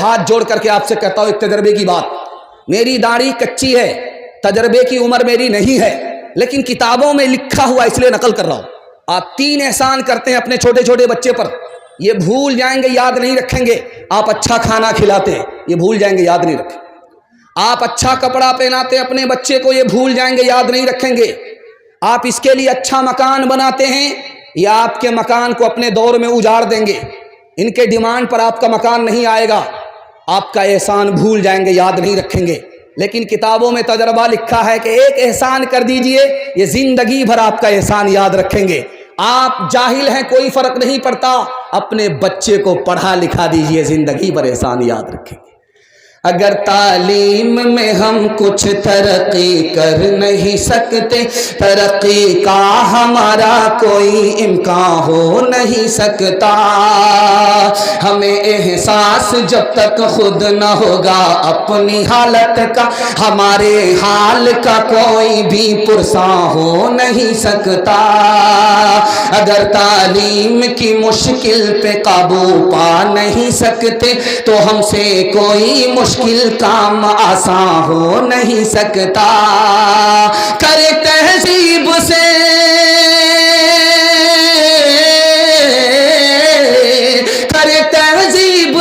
ہاتھ جوڑ کر کے آپ سے کہتا ہوں ایک تجربے کی بات، میری داڑھی کچی ہے، تجربے کی عمر میری نہیں ہے، لیکن کتابوں میں لکھا ہوا اس لیے نقل کر رہا ہوں۔ آپ 3 احسان کرتے ہیں اپنے چھوٹے چھوٹے بچے پر، یہ بھول جائیں گے، یاد نہیں رکھیں گے۔ آپ اچھا کھانا کھلاتے ہیں، یہ بھول جائیں گے، یاد نہیں رکھیں۔ آپ اچھا کپڑا پہناتے ہیں اپنے بچے کو، یہ بھول جائیں گے، یاد نہیں رکھیں گے۔ آپ اس کے لیے اچھا مکان بناتے ہیں، یا آپ کے مکان کو اپنے دور میں اجاڑ دیں گے، ان کے ڈیمانڈ پر آپ کا مکان نہیں آئے گا۔ آپ کا احسان بھول جائیں گے، یاد نہیں رکھیں گے۔ لیکن کتابوں میں تجربہ لکھا ہے کہ ایک احسان کر دیجئے، یہ زندگی بھر آپ کا احسان یاد رکھیں گے۔ آپ جاہل ہیں، کوئی فرق نہیں پڑتا، اپنے بچے کو پڑھا لکھا دیجئے، زندگی بھر احسان یاد رکھیں گے۔ اگر تعلیم میں ہم کچھ ترقی کر نہیں سکتے، ترقی کا ہمارا کوئی امکان ہو نہیں سکتا۔ ہمیں احساس جب تک خود نہ ہوگا اپنی حالت کا، ہمارے حال کا کوئی بھی پرساں ہو نہیں سکتا۔ اگر تعلیم کی مشکل پہ قابو پا نہیں سکتے، تو ہم سے کوئی مشکل کام آسان ہو نہیں سکتا۔ کرے تہذیب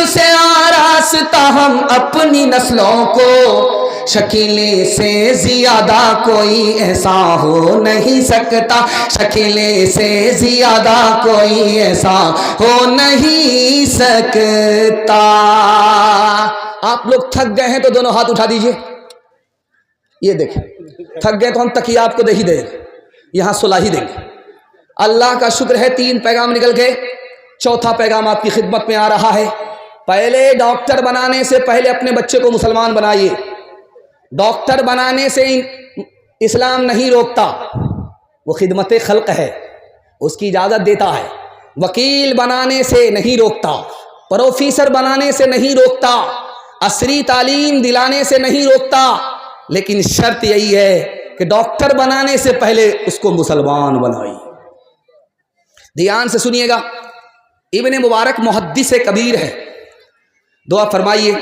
سے آراستہ ہم اپنی نسلوں کو، شکیلے سے زیادہ کوئی ایسا ہو نہیں سکتا، شکیلے سے زیادہ کوئی ایسا ہو نہیں سکتا۔ آپ لوگ تھک گئے ہیں تو دونوں ہاتھ اٹھا دیجئے، یہ دیکھیں تھک گئے تو ہم تکیہ آپ کو دے ہی دیں، یہاں صلح ہی دیں گے۔ اللہ کا شکر ہے 3 پیغام نکل گئے، 4تھا پیغام آپ کی خدمت میں آ رہا ہے۔ پہلے ڈاکٹر بنانے سے پہلے اپنے بچے کو مسلمان بنائیے۔ ڈاکٹر بنانے سے اسلام نہیں روکتا، وہ خدمت خلق ہے، اس کی اجازت دیتا ہے۔ وکیل بنانے سے نہیں روکتا، پروفیسر بنانے سے نہیں روکتا، عصری تعلیم دلانے سے نہیں روکتا، لیکن شرط یہی ہے کہ ڈاکٹر بنانے سے پہلے اس کو مسلمان بنائیے۔ دھیان سے سنیے گا، ابن مبارک محدث کبیر ہے، دعا فرمائیے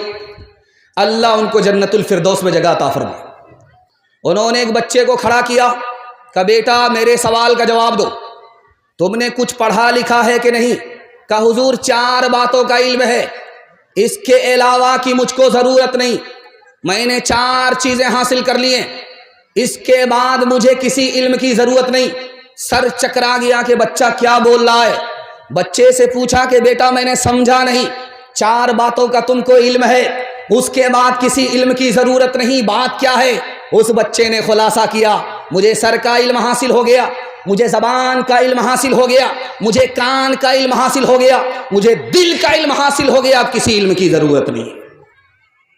اللہ ان کو جنت الفردوس میں جگہ عطا فرمائے۔ انہوں نے ایک بچے کو کھڑا کیا کہ بیٹا میرے سوال کا جواب دو، تم نے کچھ پڑھا لکھا ہے کہ نہیں؟ کہ حضور 4 باتوں کا علم ہے، اس کے علاوہ کی مجھ کو ضرورت نہیں، میں نے 4 چیزیں حاصل کر لی ہیں، اس کے بعد مجھے کسی علم کی ضرورت نہیں۔ سر چکرا گیا کہ بچہ کیا بول رہا ہے۔ بچے سے پوچھا کہ بیٹا میں نے سمجھا نہیں، 4 باتوں کا تم کو علم ہے، اس کے بعد کسی علم کی ضرورت نہیں، بات کیا ہے؟ اس بچے نے خلاصہ کیا، مجھے سر کا علم حاصل ہو گیا، مجھے زبان کا علم حاصل ہو گیا، مجھے کان کا علم حاصل ہو گیا، مجھے دل کا علم حاصل ہو گیا، اب کسی علم کی ضرورت نہیں۔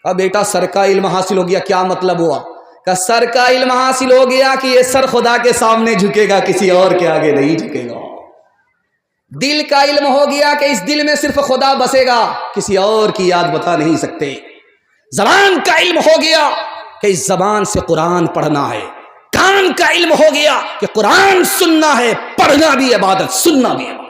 اب بیٹا سر کا علم حاصل ہو گیا، کیا مطلب ہوا؟ کہ سر کا علم حاصل ہو گیا کہ یہ سر خدا کے سامنے جھکے گا، کسی اور کے آگے نہیں جھکے گا۔ دل کا علم ہو گیا کہ اس دل میں صرف خدا بسے گا، کسی اور کی یاد بتا نہیں سکتے۔ زبان کا علم ہو گیا کہ اس زبان سے قرآن پڑھنا ہے۔ کان کا علم ہو گیا کہ قرآن سننا ہے، پڑھنا بھی عبادت، سننا بھی عبادت۔